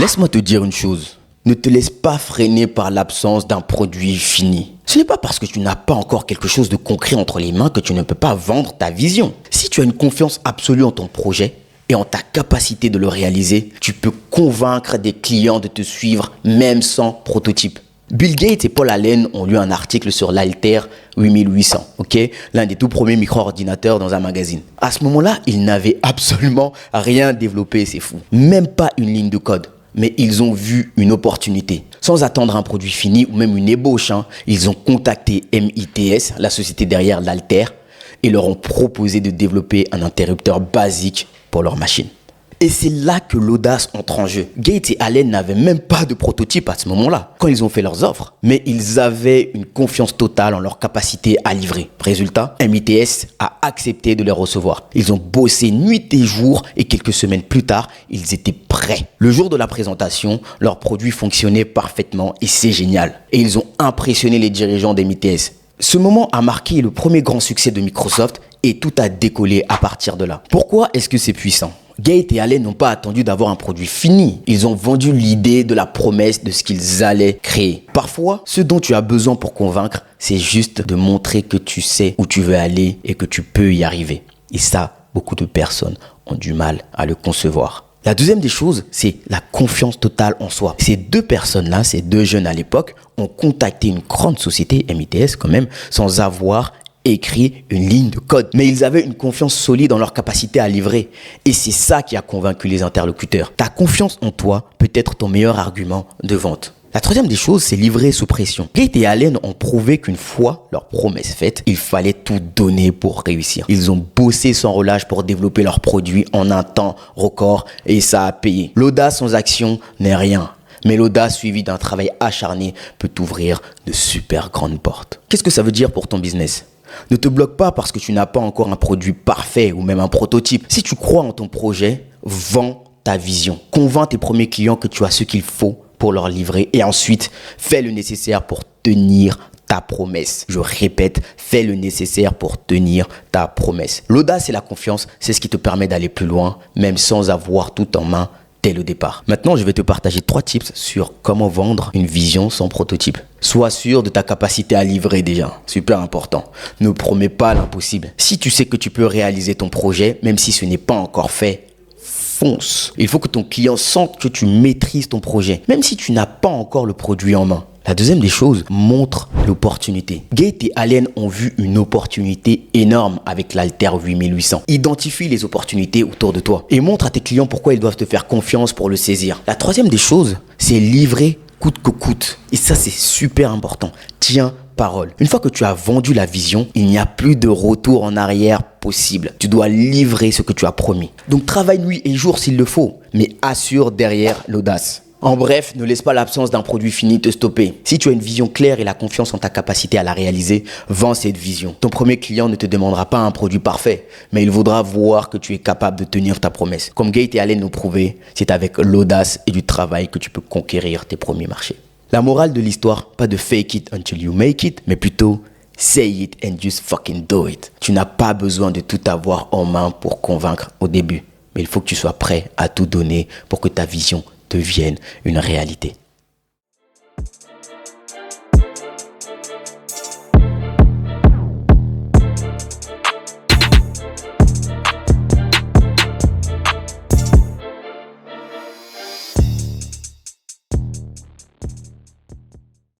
Laisse-moi te dire une chose. Ne te laisse pas freiner par l'absence d'un produit fini. Ce n'est pas parce que tu n'as pas encore quelque chose de concret entre les mains que tu ne peux pas vendre ta vision. Si tu as une confiance absolue en ton projet et en ta capacité de le réaliser, tu peux convaincre des clients de te suivre même sans prototype. Bill Gates et Paul Allen ont lu un article sur l'Altair 8800, l'un des tout premiers micro-ordinateurs dans un magazine. À ce moment-là, ils n'avaient absolument rien développé, c'est fou. Même pas une ligne de code. Mais ils ont vu une opportunité. Sans attendre un produit fini ou même une ébauche, ils ont contacté MITS, la société derrière l'Altair, et leur ont proposé de développer un interrupteur basique pour leur machine. Et c'est là que l'audace entre en jeu. Gates et Allen n'avaient même pas de prototype à ce moment-là, quand ils ont fait leurs offres. Mais ils avaient une confiance totale en leur capacité à livrer. Résultat, MITS a accepté de les recevoir. Ils ont bossé nuit et jour et quelques semaines plus tard, ils étaient prêts. Le jour de la présentation, leur produit fonctionnait parfaitement et c'est génial. Et ils ont impressionné les dirigeants d'MITS. Ce moment a marqué le premier grand succès de Microsoft et tout a décollé à partir de là. Pourquoi est-ce que c'est puissant ? Gates et Allen n'ont pas attendu d'avoir un produit fini. Ils ont vendu l'idée de la promesse de ce qu'ils allaient créer. Parfois, ce dont tu as besoin pour convaincre, c'est juste de montrer que tu sais où tu veux aller et que tu peux y arriver. Et ça, beaucoup de personnes ont du mal à le concevoir. La deuxième des choses, c'est la confiance totale en soi. Ces deux personnes-là, ces deux jeunes à l'époque, ont contacté une grande société, MITS quand même, sans avoir écrit une ligne de code. Mais ils avaient une confiance solide en leur capacité à livrer. Et c'est ça qui a convaincu les interlocuteurs. Ta confiance en toi peut être ton meilleur argument de vente. La troisième des choses, c'est livrer sous pression. Gates et Allen ont prouvé qu'une fois leur promesse faite, il fallait tout donner pour réussir. Ils ont bossé sans relâche pour développer leurs produits en un temps record et ça a payé. L'audace sans action n'est rien. Mais l'audace suivie d'un travail acharné peut t'ouvrir de super grandes portes. Qu'est-ce que ça veut dire pour ton business ? Ne te bloque pas parce que tu n'as pas encore un produit parfait ou même un prototype. Si tu crois en ton projet, vends ta vision. Convainc tes premiers clients que tu as ce qu'il faut pour leur livrer et ensuite fais le nécessaire pour tenir ta promesse. Je répète, fais le nécessaire pour tenir ta promesse. L'audace et la confiance, c'est ce qui te permet d'aller plus loin, même sans avoir tout en main dès le départ. Maintenant, je vais te partager 3 tips sur comment vendre une vision sans prototype. Sois sûr de ta capacité à livrer déjà. Super important. Ne promets pas l'impossible. Si tu sais que tu peux réaliser ton projet, même si ce n'est pas encore fait, fonce. Il faut que ton client sente que tu maîtrises ton projet, même si tu n'as pas encore le produit en main. La deuxième des choses, montre l'opportunité. Gates et Allen ont vu une opportunité énorme avec l'Altair 8800. Identifie les opportunités autour de toi et montre à tes clients pourquoi ils doivent te faire confiance pour le saisir. La troisième des choses, c'est livrer coûte que coûte. Et ça, c'est super important. Tiens parole. Une fois que tu as vendu la vision, il n'y a plus de retour en arrière possible. Tu dois livrer ce que tu as promis. Donc travaille nuit et jour s'il le faut, mais assure derrière l'audace. En bref, ne laisse pas l'absence d'un produit fini te stopper. Si tu as une vision claire et la confiance en ta capacité à la réaliser, vends cette vision. Ton premier client ne te demandera pas un produit parfait, mais il voudra voir que tu es capable de tenir ta promesse. Comme Gates et Allen l'ont prouvé, c'est avec l'audace et du travail que tu peux conquérir tes premiers marchés. La morale de l'histoire, pas de fake it until you make it, mais plutôt say it and just fucking do it. Tu n'as pas besoin de tout avoir en main pour convaincre au début, mais il faut que tu sois prêt à tout donner pour que ta vision devienne une réalité.